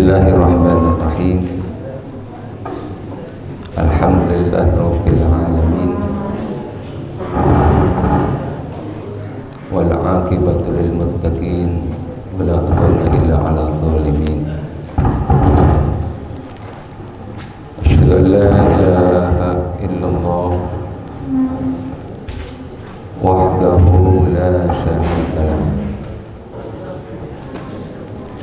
Bismillahirrahmanirrahim. Alhamdulillahirabbil alamin. Wal 'aqibatu lil muttaqin wala udwana illa 'alal zalimin. Asyhadu an la ilaha illallah wahdahu la syarika lahu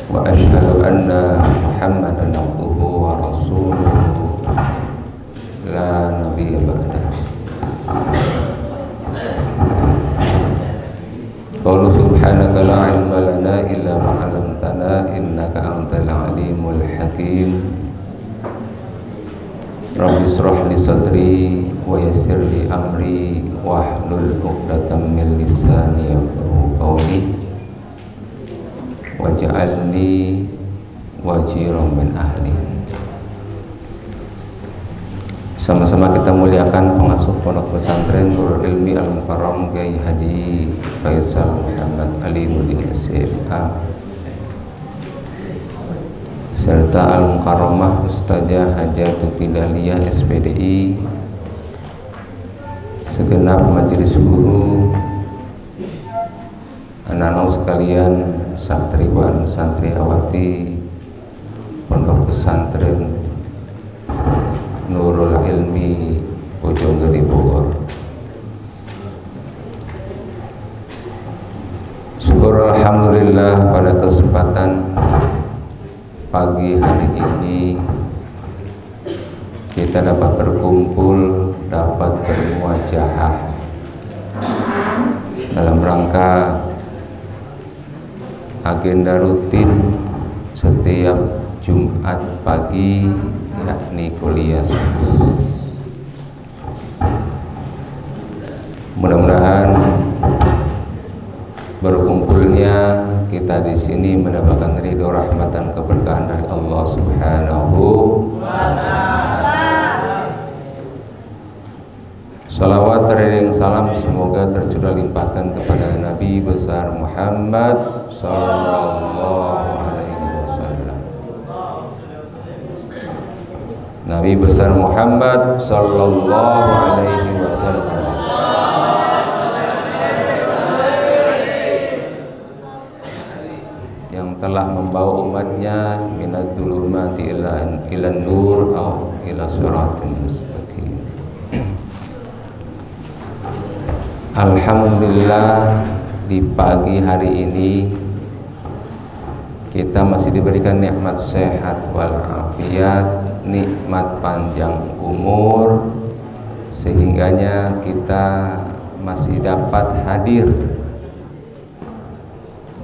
wa asyhadu anna Muhammadan abduhu wa rasuluhu la nabiyya ba'dahu. Qala subhanaka la ilma lana illa ma 'allamtana innaka antal alimul hakim. Rabbi shrah li sadri wa yassir li amri wahlul 'uqdatam min lisani yafqahu qawli waj'alni wajiran min ahli. Sama-sama kita muliakan pengasuh pondok pesantren Nurul Ilmi Al-Mukarram Kiai Haji Faisal Muhammad Ali Nurdin SMA serta Al-Mukarramah Ustazah Hajatuti Dahlia SPDI, segenap majelis guru, anak-anak sekalian, santriwan santriawati pondok pesantren Nurul Ilmi Bojonggede Bogor. Syukur alhamdulillah pada kesempatan pagi hari ini kita dapat berkumpul, dapat bermuajahah dalam rangka agenda rutin setiap Jumat pagi, yakni kuliah. Mudah-mudahan berkumpulnya kita di sini mendapatkan ridho, rahmatan, keberkahan dari Allah Subhanahu wa ta'ala. Salawat teriring salam semoga tercurah limpahkan kepada Nabi besar Muhammad sallallahu alaihi wasallam. Nabi besar Muhammad sallallahu alaihi wasallam yang telah membawa umatnya minad dzulumati ilan nur au ila siratal mustaqim. Alhamdulillah, di pagi hari ini kita masih diberikan nikmat sehat wal afiat, nikmat panjang umur, sehingganya kita masih dapat hadir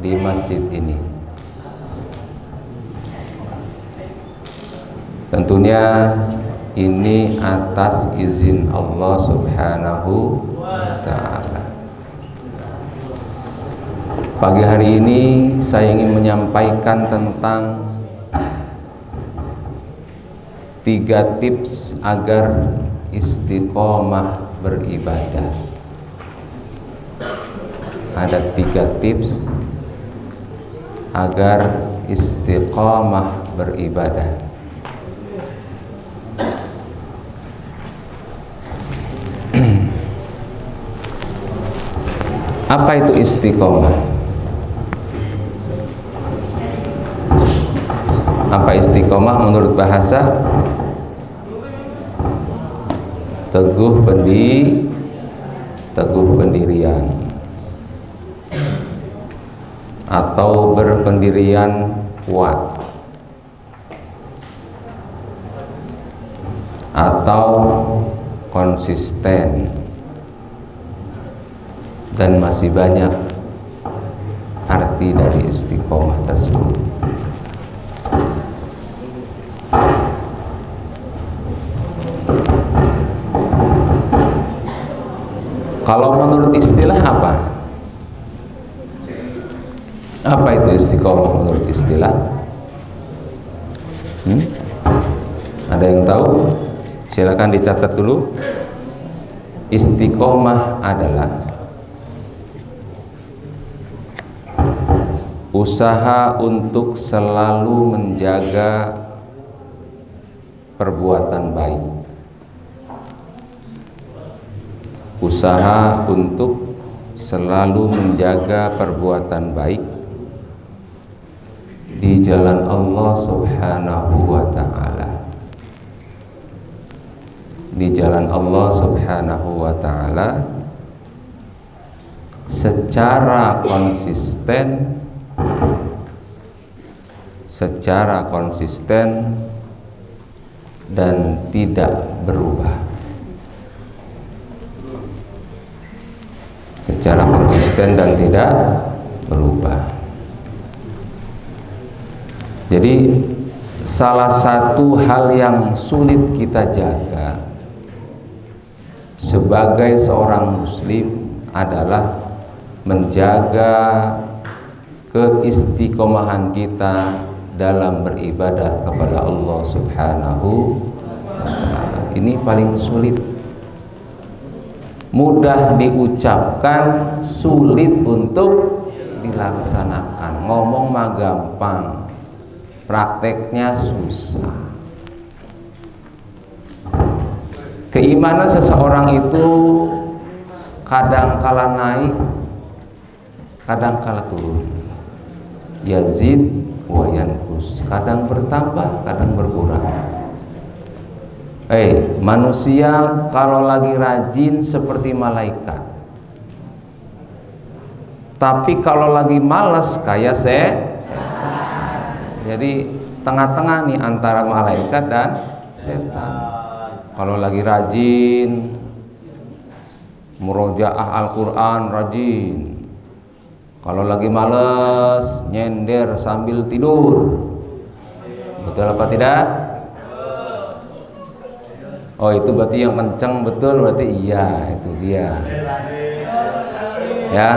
di masjid ini. Tentunya ini atas izin Allah Subhanahu wa ta'ala. Pagi hari ini saya ingin menyampaikan tentang 3 tips agar istiqomah beribadah. Ada 3 tips agar istiqomah beribadah. Apa itu istiqomah? Apa istiqomah menurut bahasa? Teguh pendirian atau berpendirian kuat atau konsisten, dan masih banyak arti dari istiqomah tersebut. Kalau menurut istilah apa? Apa itu istiqomah menurut istilah? Ada yang tahu? Silakan dicatat dulu. Istiqomah adalah usaha untuk selalu menjaga perbuatan baik, usaha untuk selalu menjaga perbuatan baik di jalan Allah Subhanahu wa ta'ala, di jalan Allah Subhanahu wa ta'ala secara konsisten dan tidak berubah. Secara konsisten dan tidak berubah. Jadi salah satu hal yang sulit kita jaga sebagai seorang muslim adalah menjaga keistiqomahan kita dalam beribadah kepada Allah Subhanahu wa ta'ala. Ini paling sulit. Mudah diucapkan, sulit untuk dilaksanakan. Ngomong mah gampang, prakteknya susah. Keimanan seseorang itu kadang kala naik, kadang kala turun. Yazid wa yanqus, kadang bertambah, kadang berkurang. Manusia kalau lagi rajin seperti malaikat, tapi kalau lagi malas kayak setan. Jadi tengah-tengah nih antara malaikat dan setan. Kalau lagi rajin murojaah Al-Quran, rajin. Kalau lagi males nyender sambil tidur. Betul apa tidak? Oh, itu berarti yang kenceng, betul, berarti iya, itu dia. Ya.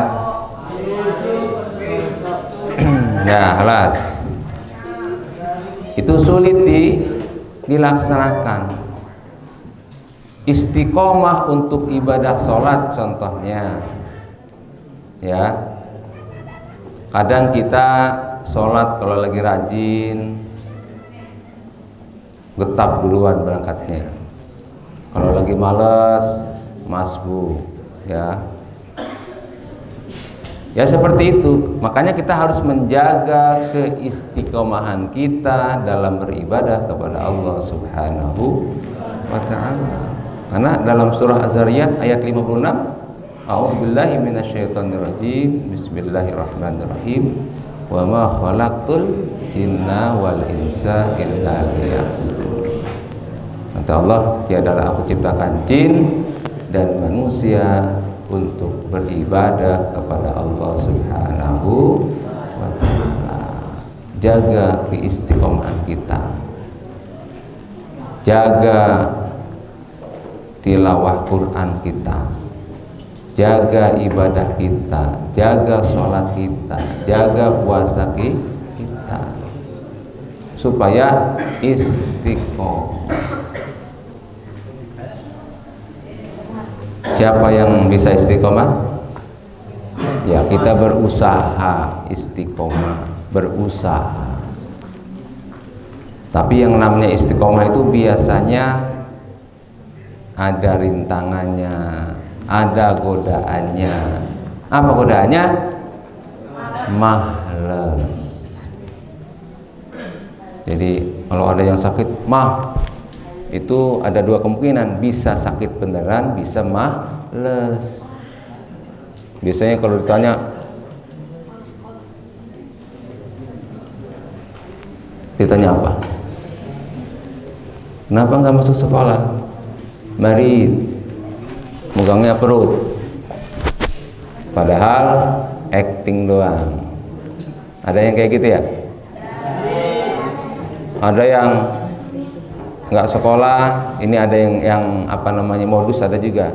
Ya, halas. Itu sulit dilaksanakan. Istiqomah untuk ibadah sholat contohnya. Ya. Kadang kita sholat kalau lagi rajin, getap duluan berangkatnya. Kalau lagi males, masbuk, ya. Ya seperti itu. Makanya kita harus menjaga keistiqomahan kita dalam beribadah kepada Allah Subhanahu wa ta'ala. Karena dalam surah Az-Zariyat ayat 56, A'udzubillahi minasyaitonirrajim, Bismillahirrahmanirrahim, wa ma khalaqtul jinna wal insa illa liya'budun. Kata Allah, tiadalah aku ciptakan jin dan manusia untuk beribadah kepada Allah Subhanahu wa ta'ala. Jaga keistiqomahan kita, jaga tilawah Quran kita, jaga ibadah kita, jaga sholat kita, jaga puasa kita, supaya istiqomah. Siapa yang bisa istiqomah? Ya, kita berusaha istiqomah, berusaha. Tapi yang namanya istiqomah itu biasanya ada rintangannya, ada godaannya. Apa godaannya? Males. Jadi kalau ada yang sakit itu ada dua kemungkinan, bisa sakit beneran, bisa males. Biasanya kalau ditanya, apa? Kenapa nggak masuk sekolah? Mari, megangnya perut. Padahal acting doang. Ada yang kayak gitu ya? Ada yang nggak sekolah, ini ada yang apa namanya modus, ada juga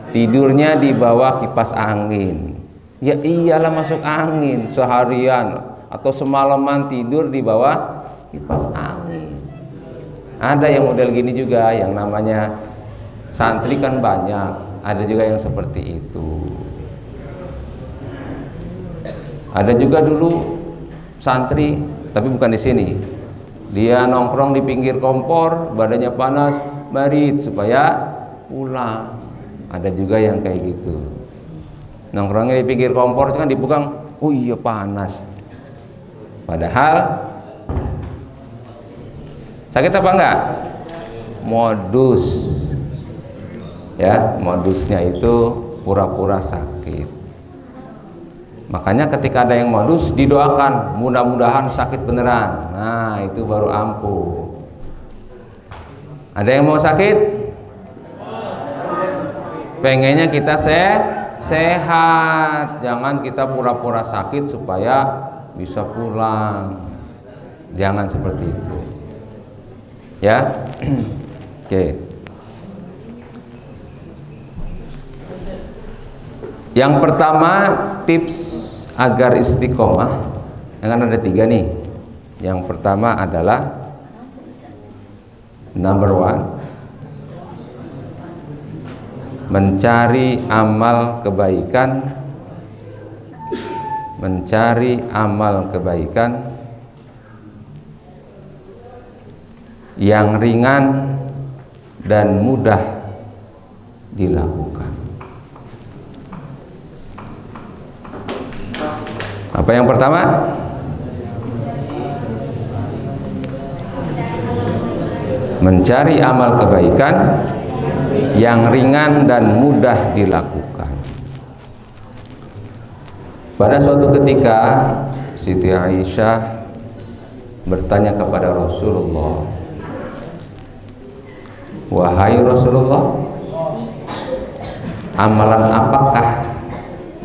tidurnya di bawah kipas angin. Ya iyalah, masuk angin seharian atau semalaman tidur di bawah kipas angin. Ada yang model gini juga, yang namanya santri kan banyak, ada juga yang seperti itu. Ada juga dulu santri, tapi bukan di sini. Dia nongkrong di pinggir kompor, badannya panas, marit supaya pulang. Ada juga yang kayak gitu. Nongkrongnya di pinggir kompor kan dipegang, oh iya panas. Padahal sakit apa enggak? Modus. Ya, modusnya itu pura-pura sakit. Makanya ketika ada yang modus didoakan, mudah-mudahan sakit beneran. Nah, itu baru ampuh. Ada yang mau sakit? Pengennya kita sehat. Jangan kita pura-pura sakit supaya bisa pulang. Jangan seperti itu. Ya. Oke. Yang pertama, tips agar istiqomah, yang kan ada 3 nih. Yang pertama adalah number 1, mencari amal kebaikan, yang ringan dan mudah dilakukan. Apa yang pertama? Mencari amal kebaikan yang ringan dan mudah dilakukan. Pada suatu ketika Siti Aisyah bertanya kepada Rasulullah, "Wahai Rasulullah, amalan apakah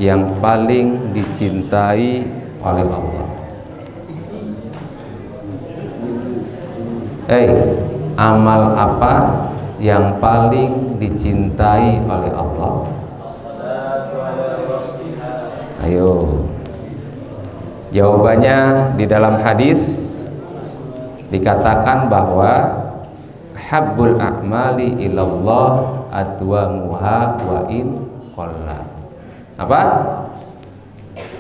yang paling dicintai oleh Allah?" Amal apa yang paling dicintai oleh Allah? Ayo. Jawabannya di dalam hadis dikatakan bahwa habbul a'mali ilallah adwamuha wa in qalla. Apa?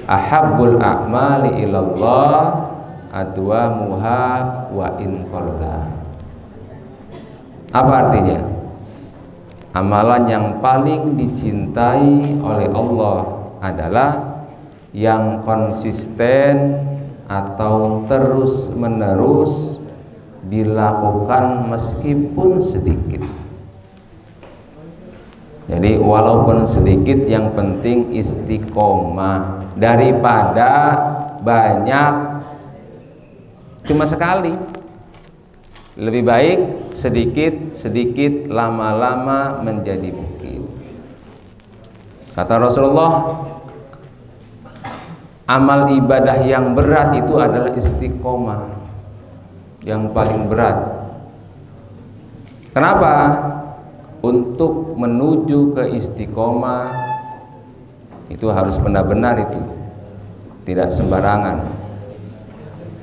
Ahabbul a'mali ilallah adwamuha wa in qalla. Apa artinya? Amalan yang paling dicintai oleh Allah adalah yang konsisten atau terus menerus dilakukan meskipun sedikit. Jadi walaupun sedikit, yang penting istiqomah, daripada banyak cuma sekali. Lebih baik sedikit lama-lama menjadi bukit. Kata Rasulullah, amal ibadah yang berat itu adalah istiqomah, yang paling berat. Kenapa? Untuk menuju ke istiqomah itu harus benar-benar, itu tidak sembarangan.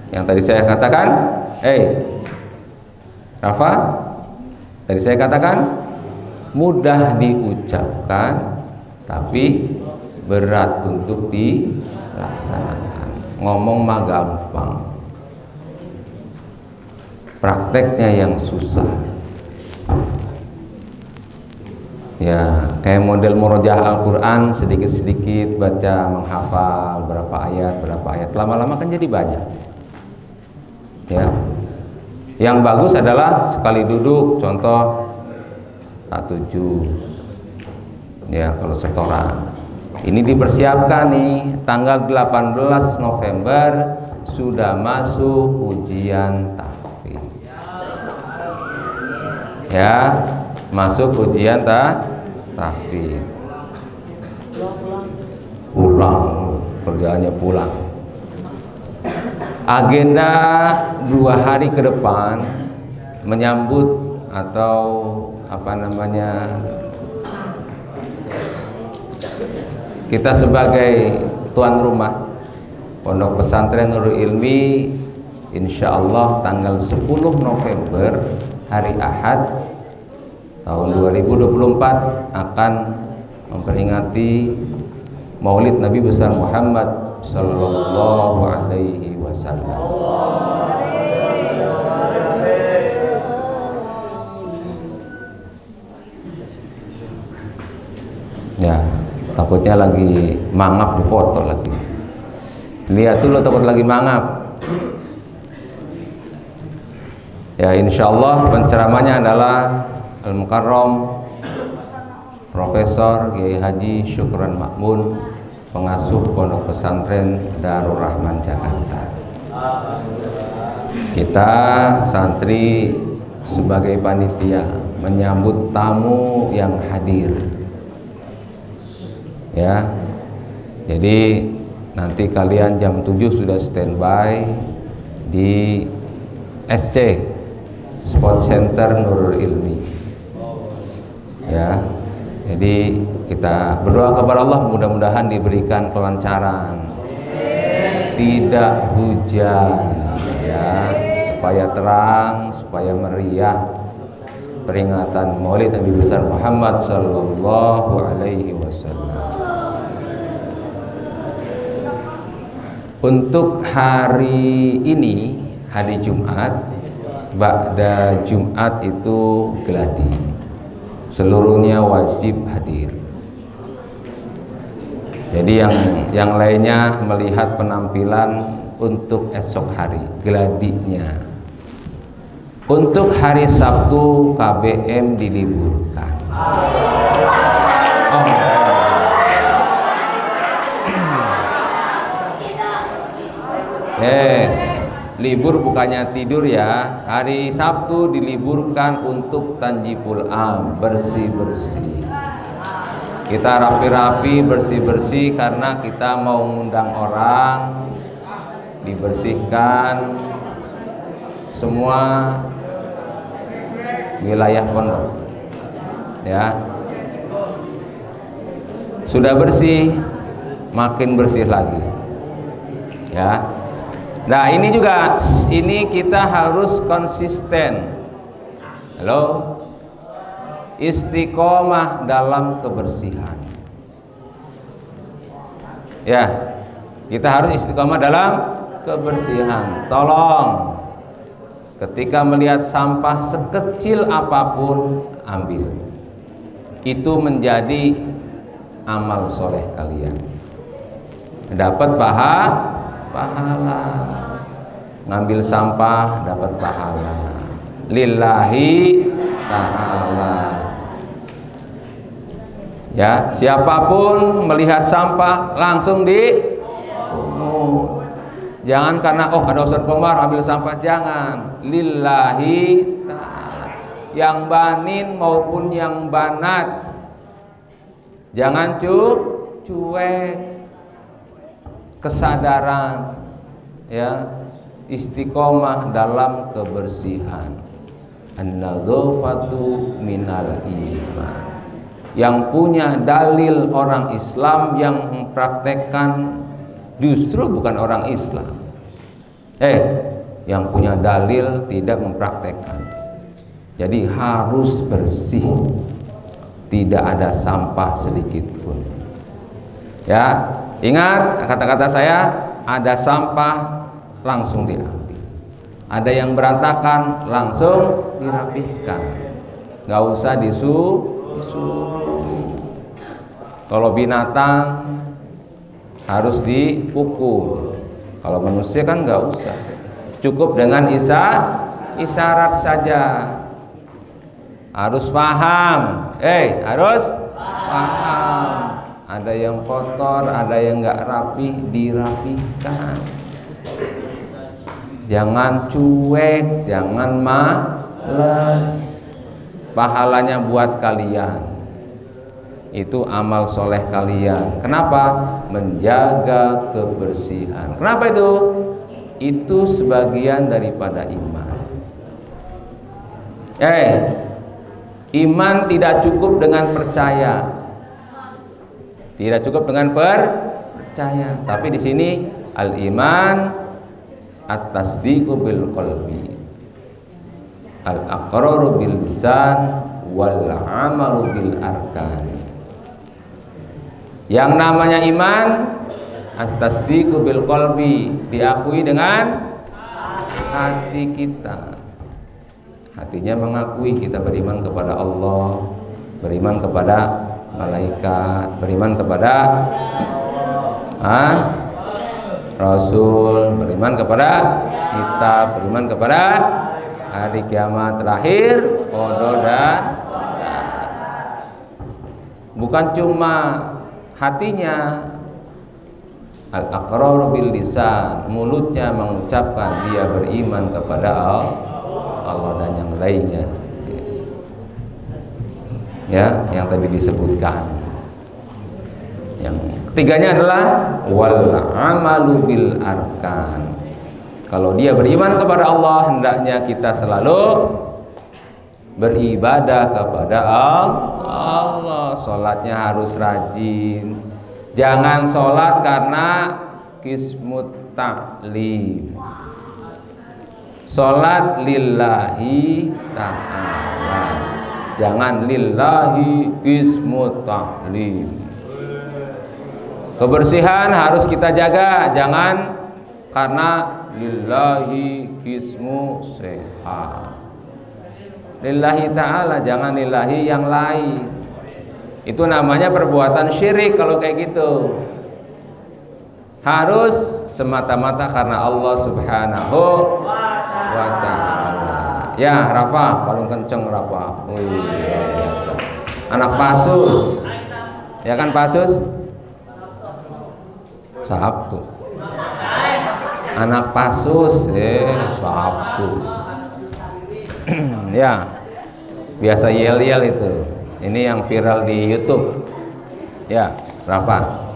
Yang tadi saya katakan, Rafa, tadi saya katakan mudah diucapkan tapi berat untuk dilaksanakan. Ngomong mah gampang, prakteknya yang susah. Ya, kayak model murojaah Al-Quran, sedikit-sedikit baca, menghafal berapa ayat, lama-lama kan jadi banyak. Ya, yang bagus adalah sekali duduk, contoh 1 juz. Ya, kalau setoran. Ini dipersiapkan nih, tanggal 18 November sudah masuk ujian tahfidz. Ya, masuk ujian tahfidz. Pulang, kerjaannya pulang. Agenda 2 hari ke depan menyambut atau kita sebagai tuan rumah Pondok Pesantren Nurul Ilmi, insya Allah tanggal 10 November hari Ahad tahun 2024 akan memperingati Maulid Nabi besar Muhammad Sallallahu Alaihi Wasallam. wasallam. Ya, takutnya lagi mangap di foto lagi. Lihat dulu takut lagi mangap. Ya, insya Allah penceramanya adalah Al-Mukarram Profesor Kiai Haji Syukron Makmun, pengasuh Pondok Pesantren Darul Rahman Jakarta. Kita santri sebagai panitia menyambut tamu yang hadir. Ya, jadi nanti kalian jam 7 sudah standby di SC Sport Center Nurul Ilmi. Ya, jadi kita berdoa kepada Allah mudah-mudahan diberikan kelancaran, tidak hujan, ya, supaya terang, supaya meriah peringatan Maulid Nabi besar Muhammad Sallallahu Alaihi Wasallam. Untuk hari ini, hari Jumat, ba'da Jumat itu geladi, seluruhnya wajib hadir. Jadi yang lainnya melihat penampilan untuk esok hari, geladinya. Untuk hari Sabtu KBM diliburkan. Yes, libur bukannya tidur ya. Hari Sabtu diliburkan untuk tanjipul am, bersih-bersih. Kita rapi-rapi, bersih-bersih karena kita mau ngundang orang, dibersihkan semua wilayah pondok. Ya. Sudah bersih, makin bersih lagi. Ya. Nah, ini juga, ini kita harus konsisten. Halo, istiqomah dalam kebersihan. Ya, kita harus istiqomah dalam kebersihan. Tolong, ketika melihat sampah sekecil apapun, ambil. Itu menjadi amal soleh kalian. Dapat pahala. Ngambil sampah dapat pahala lillahi ta'ala. Ya, siapapun melihat sampah langsung jangan karena ada Ustaz Komar ambil sampah, jangan, lillahi ta'ala, yang banin maupun yang banat. Jangan cuek. Kesadaran, ya, istiqomah dalam kebersihan. An-nadzafatu minal iman. Yang punya dalil orang Islam, yang mempraktekkan justru bukan orang Islam. Yang punya dalil tidak mempraktekkan. Jadi harus bersih, tidak ada sampah sedikit pun. Ya. Ingat kata-kata saya, ada sampah langsung diambil, ada yang berantakan langsung dirapihkan, nggak usah disuruh. Kalau binatang harus dipukul, kalau manusia kan nggak usah, cukup dengan isyarat saja. Harus paham, harus paham. Ada yang kotor, ada yang nggak rapi, dirapihkan. Jangan cuek, jangan malas. Pahalanya buat kalian. Itu amal soleh kalian. Kenapa? Menjaga kebersihan. Kenapa itu? Itu sebagian daripada iman. Iman tidak cukup dengan percaya. Tidak cukup dengan percaya, tapi di sini al-iman at-tasdiqu bil qalbi, al-aqraru bil lisan, wal amalu bil arkan. Yang namanya iman At-tasdiqu bil qalbi, diakui dengan hati kita. Hatinya mengakui kita beriman kepada Allah, beriman kepada malaikat, beriman kepada Rasul, beriman kepada kitab, beriman kepada hari kiamat terakhir, qada dan bukan cuma hatinya, al-aqrar bil lisan, mulutnya mengucapkan dia beriman kepada Allah dan yang lainnya. Ya, yang tadi disebutkan. Yang ketiganya adalah wal amalu bil arkan. Kalau dia beriman kepada Allah, hendaknya kita selalu beribadah kepada Allah. Sholatnya harus rajin. Jangan sholat karena qismut ta'lim. Sholat lillahi ta'ala. Jangan lillahi qismut ta'lim. Kebersihan harus kita jaga. Jangan karena lillahi qismu sehat. Lillahi ta'ala, jangan lillahi yang lain. Itu namanya perbuatan syirik kalau kayak gitu. Harus semata-mata karena Allah Subhanahu wa ta'ala. Ya, Rafa, paling kenceng Rafa. Anak Pasus. Ya kan Pasus? Sabtu. Anak Pasus, Sabtu. Ya, biasa yel-yel itu. Ini yang viral di YouTube. Ya, Rafa.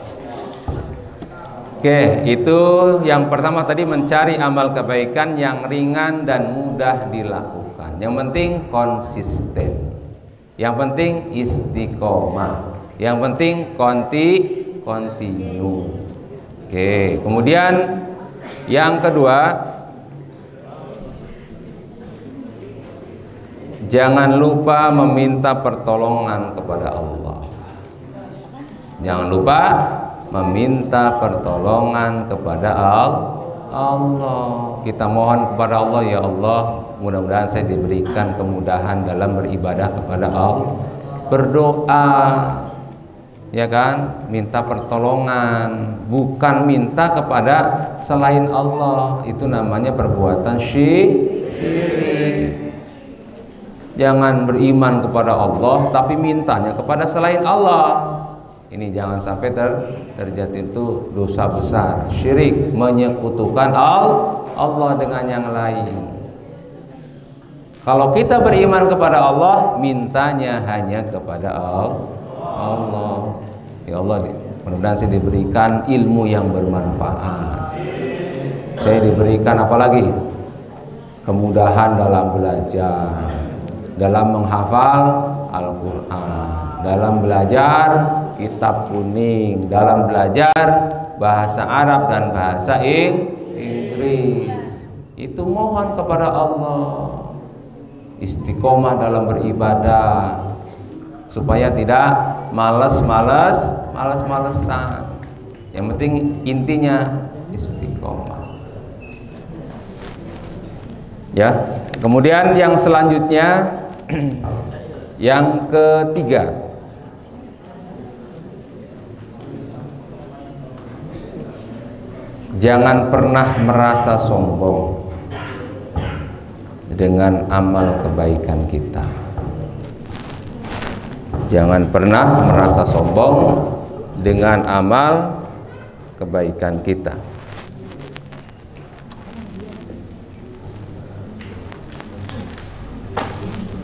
Oke, itu yang pertama tadi, mencari amal kebaikan yang ringan dan mudah dilakukan. Yang penting konsisten. Yang penting istiqomah. Yang penting continue. Oke, kemudian yang kedua, jangan lupa meminta pertolongan kepada Allah. Jangan lupa meminta pertolongan kepada Allah. Kita mohon kepada Allah, ya Allah, mudah-mudahan saya diberikan kemudahan dalam beribadah kepada Allah. Berdoa, ya kan, minta pertolongan, bukan minta kepada selain Allah. Itu namanya perbuatan syirik. Jangan beriman kepada Allah tapi mintanya kepada selain Allah. Ini jangan sampai terjadi itu dosa besar, syirik, menyekutukan Allah dengan yang lain. Kalau kita beriman kepada Allah, mintanya hanya kepada Allah. Ya Allah, mudah-mudahan saya diberikan ilmu yang bermanfaat. Saya diberikan apalagi? Kemudahan dalam belajar, dalam menghafal Al-Quran, dalam belajar kitab kuning, dalam belajar bahasa Arab dan bahasa Inggris. Itu mohon kepada Allah istiqomah dalam beribadah, supaya tidak malas-malesan. Yang penting intinya istiqomah. Ya, kemudian yang selanjutnya yang ketiga, jangan pernah merasa sombong dengan amal kebaikan kita. Jangan pernah merasa sombong dengan amal kebaikan kita.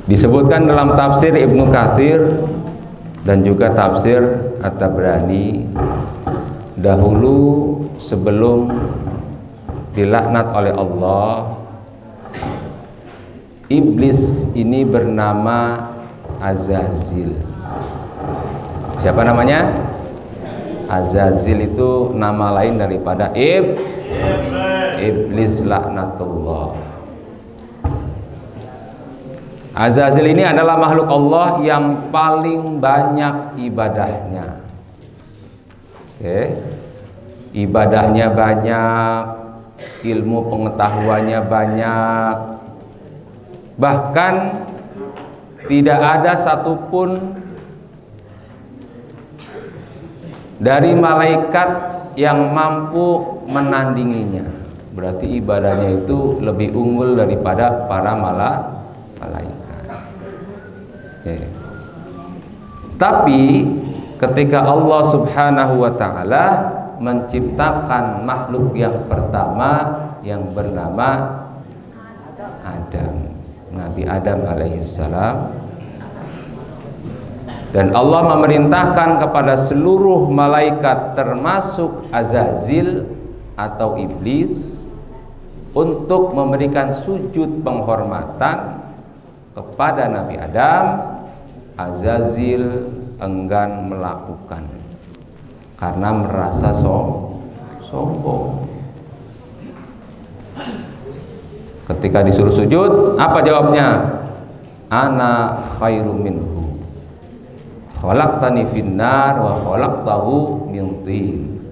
Disebutkan dalam tafsir Ibnu Katsir dan juga tafsir At-Tabrani, dahulu sebelum dilaknat oleh Allah, iblis ini bernama Azazil. Siapa namanya? Azazil itu nama lain daripada iblis laknatullah. Azazil ini adalah makhluk Allah yang paling banyak ibadahnya. Oke. ibadahnya banyak, ilmu pengetahuannya banyak, bahkan tidak ada satupun dari malaikat yang mampu menandinginya. Berarti ibadahnya itu lebih unggul daripada para malaikat. Oke. Tapi ketika Allah Subhanahu wa taala menciptakan makhluk yang pertama yang bernama Adam, Nabi Adam alaihissalam, dan Allah memerintahkan kepada seluruh malaikat termasuk Azazil atau iblis untuk memberikan sujud penghormatan kepada Nabi Adam. Azazil enggan melakukan karena merasa sombong. Ketika disuruh sujud, apa jawabnya? Ana khairum minhu, khalaqtani finnar wa khalaqtahu min tin.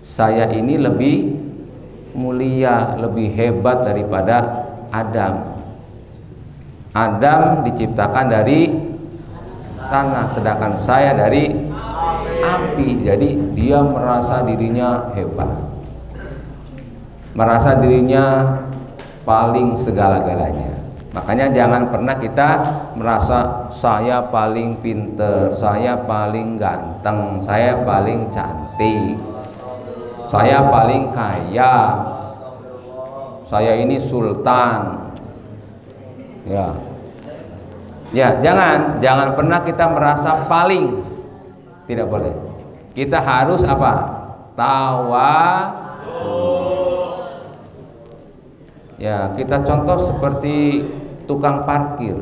Saya ini lebih mulia, lebih hebat daripada Adam. Adam diciptakan dari tanah, sedangkan saya dari api. Jadi dia merasa dirinya hebat, merasa dirinya paling segala-galanya. Makanya jangan pernah kita merasa saya paling pinter, saya paling ganteng, saya paling cantik, saya paling kaya, saya ini sultan. Ya, jangan pernah kita merasa paling. Tidak boleh. Kita harus apa? Tawadhu. Ya, kita contoh seperti tukang parkir.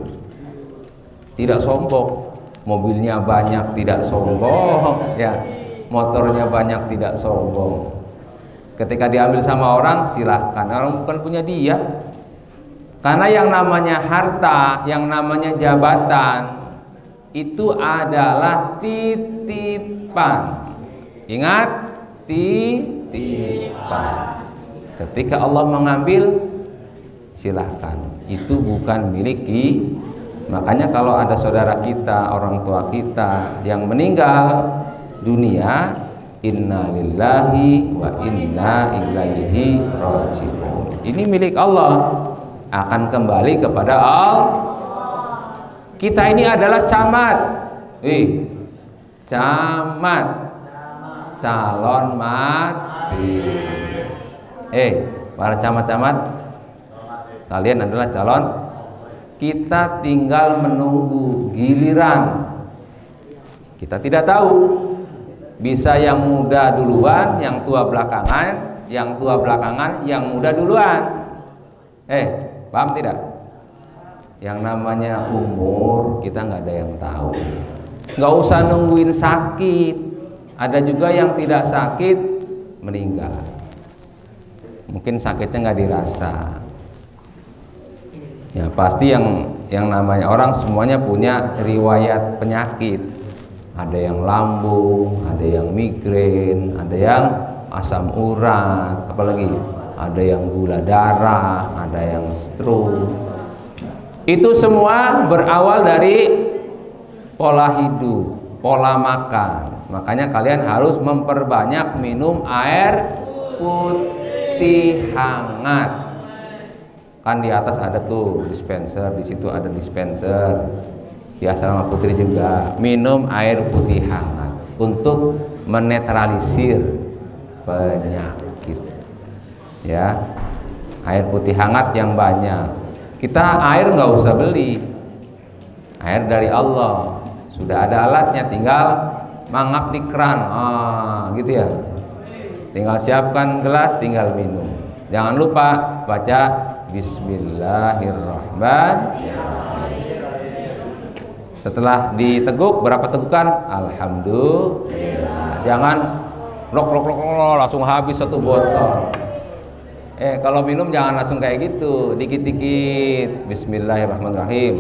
Tidak sombong. Mobilnya banyak, tidak sombong. Ya, motornya banyak, tidak sombong. Ketika diambil sama orang, silahkan. Orang bukan punya dia. Karena yang namanya harta, yang namanya jabatan itu adalah titipan. Ingat, titipan. Ketika Allah mengambil, silahkan. Itu bukan milik kita. Makanya kalau ada saudara kita, orang tua kita yang meninggal dunia, inna lillahi wa inna ilaihi raji'un. Ini milik Allah, akan kembali kepada Allah. Kita ini adalah camat. Camat, calon mati. Para camat-camat, kalian adalah calon. Kita tinggal menunggu giliran. Kita tidak tahu, bisa yang muda duluan, yang tua belakangan, yang tua belakangan, yang muda duluan. Paham tidak? Yang namanya umur kita nggak ada yang tahu. Nggak usah nungguin sakit. Ada juga yang tidak sakit meninggal. Mungkin sakitnya nggak dirasa. Ya pasti yang namanya orang semuanya punya riwayat penyakit. Ada yang lambung, ada yang migrain, ada yang asam urat, apalagi ada yang gula darah, ada yang stroke. Itu semua berawal dari pola hidup, pola makan. Makanya kalian harus memperbanyak minum air putih hangat. Kan di atas ada tuh dispenser, di situ ada dispenser. Di asrama putri juga minum air putih hangat untuk menetralisir penyakit. Ya, air putih hangat yang banyak. Kita air nggak usah beli, air dari Allah. Sudah ada alatnya, tinggal mangap di keran, gitu ya. Tinggal siapkan gelas, tinggal minum. Jangan lupa baca Bismillahirrahmanirrahim. Setelah diteguk, berapa tegukan? Alhamdulillah. Jangan blok langsung habis satu botol. Kalau minum jangan langsung kayak gitu, dikit-dikit. Bismillahirrahmanirrahim.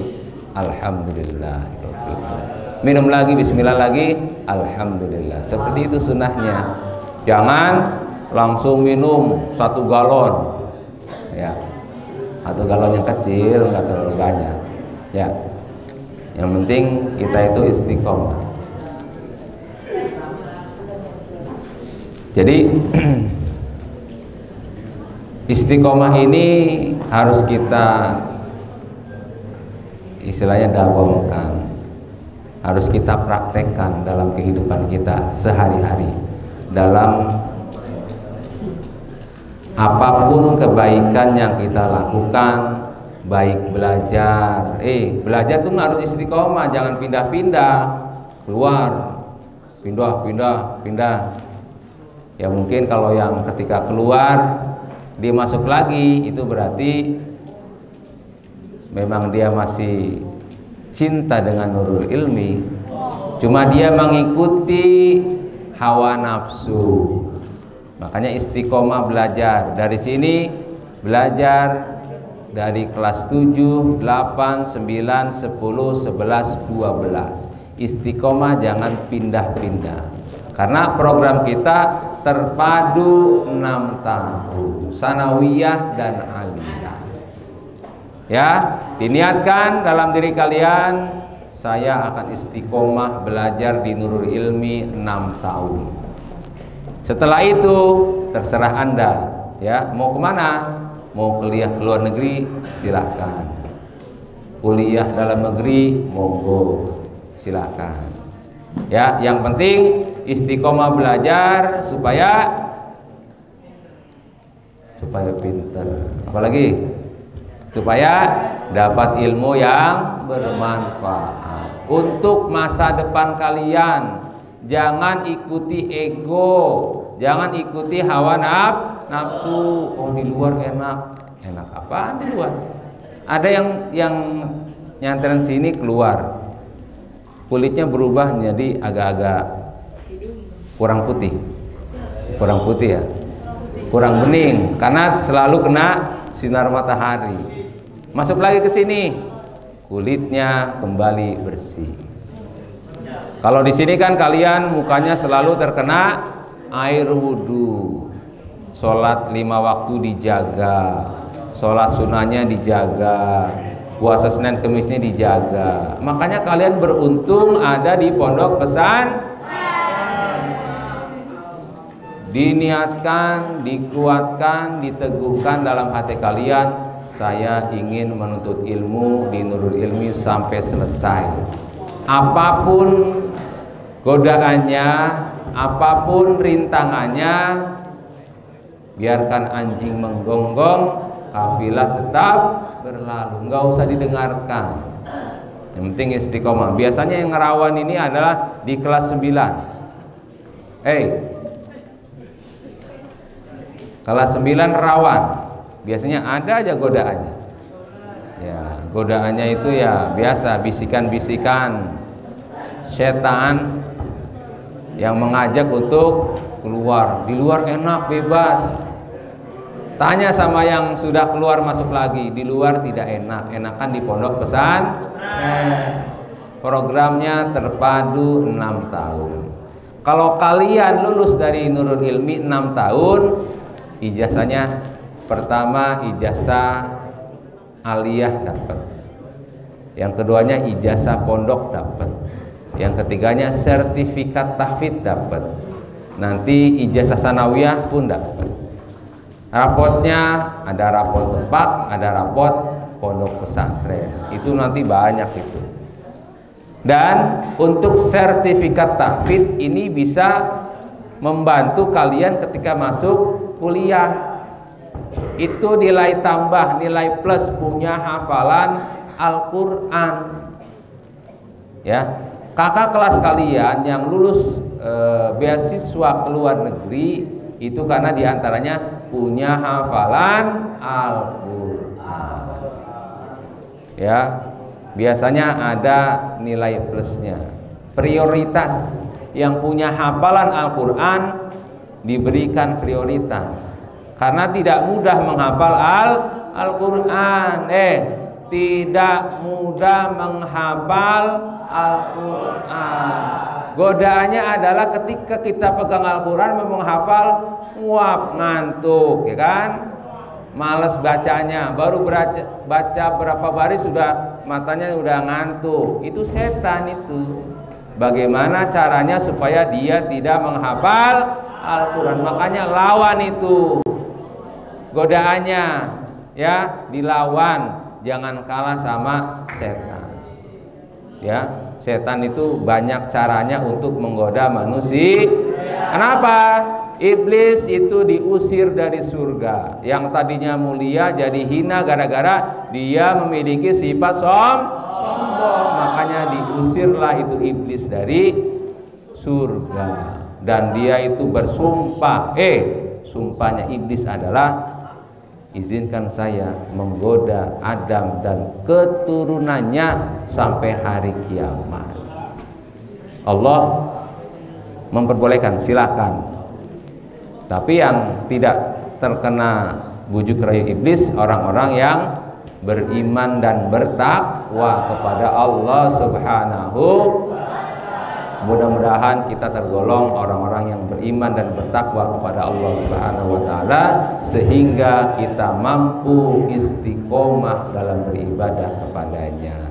Alhamdulillah. Minum lagi, bismillah lagi, alhamdulillah. Seperti itu sunnahnya. Jangan langsung minum 1 galon, ya. 1 galon yang kecil, nggak terlalu banyak, ya. Yang penting kita itu istiqomah. Jadi istiqomah ini harus kita istilahnya dawamkan, harus kita praktekkan dalam kehidupan kita sehari-hari, dalam apapun kebaikan yang kita lakukan, baik belajar. Belajar tuh harus istiqomah, jangan pindah-pindah, keluar, pindah. Ya mungkin kalau yang ketika keluar dia masuk lagi, itu berarti memang dia masih cinta dengan nurul ilmi, cuma dia mengikuti hawa nafsu. Makanya istiqomah belajar. Dari sini belajar dari kelas 7, 8, 9, 10, 11, 12. Istiqomah jangan pindah-pindah. Karena program kita terpadu 6 tahun, sanawiyah dan aliyah. Ya, diniatkan dalam diri kalian, saya akan istiqomah belajar di Nurul Ilmi 6 tahun. Setelah itu terserah Anda, ya, mau kemana? Mau kuliah ke luar negeri, silahkan. Kuliah dalam negeri, monggo, silahkan. Ya, yang penting istiqomah belajar supaya pinter. Apalagi supaya dapat ilmu yang bermanfaat untuk masa depan kalian. Jangan ikuti ego, jangan ikuti hawa nafsu. Oh, di luar enak apaan di luar? Ada yang nyantren sini keluar, kulitnya berubah menjadi agak-agak kurang putih ya, kurang bening karena selalu kena sinar matahari. Masuk lagi ke sini, kulitnya kembali bersih. Kalau di sini kan kalian mukanya selalu terkena air wudhu, sholat 5 waktu dijaga, sholat sunnahnya dijaga, puasa Senin Kemisnya dijaga. Makanya kalian beruntung ada di pondok pesantren. Diniatkan, dikuatkan, diteguhkan dalam hati kalian, saya ingin menuntut ilmu di Nurul Ilmi sampai selesai. Apapun godaannya, apapun rintangannya, biarkan anjing menggonggong, kafilah tetap berlalu, nggak usah didengarkan. Yang penting istiqomah. Biasanya yang ngerawan ini adalah di kelas 9. Kelas 9 rawan, biasanya ada aja godaannya. Ya, godaannya itu ya biasa, bisikan-bisikan setan yang mengajak untuk keluar. Di luar enak, bebas. Tanya sama yang sudah keluar masuk lagi, di luar tidak enak, enakan di pondok pesantren. Programnya terpadu 6 tahun. Kalau kalian lulus dari Nurul Ilmi 6 tahun, ijazahnya pertama ijazah aliyah dapat, yang keduanya ijazah pondok dapat, yang ketiganya sertifikat tahfidz dapat, nanti ijazah sanawiyah pun dapat. Rapotnya ada rapot tempat, ada rapot pondok pesantren, itu nanti banyak itu. Dan untuk sertifikat tahfidz ini bisa membantu kalian ketika masuk kuliah. Itu nilai tambah, nilai plus punya hafalan Al-Quran. Ya, kakak kelas kalian yang lulus beasiswa ke luar negeri itu karena diantaranya punya hafalan Al-Quran. Ya, biasanya ada nilai plusnya. Prioritas yang punya hafalan Al-Quran diberikan prioritas karena tidak mudah menghafal Al-Quran. Tidak mudah menghafal Al-Quran. Godaannya adalah ketika kita pegang Al-Quran memang hafal, nguap, ngantuk, ya kan? Males bacanya, baru baca berapa baris sudah matanya udah ngantuk. Itu setan itu. Bagaimana caranya supaya dia tidak menghafal Al-Quran? Makanya lawan itu godaannya, ya, dilawan, jangan kalah sama setan. Ya, setan itu banyak caranya untuk menggoda manusia. Kenapa? Iblis itu diusir dari surga. Yang tadinya mulia jadi hina gara-gara dia memiliki sifat sombong. Makanya diusirlah itu iblis dari surga. Dan dia itu bersumpah, sumpahnya iblis adalah, izinkan saya menggoda Adam dan keturunannya sampai hari kiamat. Allah memperbolehkan, silakan. Tapi yang tidak terkena bujuk rayu iblis orang-orang yang beriman dan bertakwa kepada Allah Subhanahu. Mudah-mudahan kita tergolong orang-orang yang beriman dan bertakwa kepada Allah Subhanahu wa taala sehingga kita mampu istiqomah dalam beribadah kepadanya.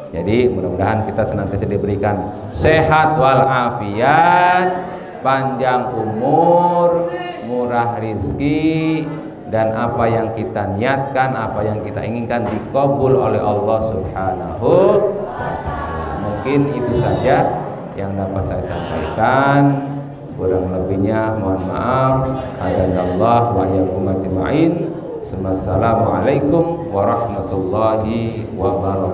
Jadi mudah-mudahan kita senantiasa diberikan sehat walafiat, panjang umur, murah rizki, dan apa yang kita niatkan, apa yang kita inginkan dikabul oleh Allah Subhanahu wa ta'ala. Mungkin itu saja yang dapat saya sampaikan. Kurang lebihnya mohon maaf. Hadanallah wa iyyakum ajma'in. Assalamualaikum warahmatullahi wabarakatuh.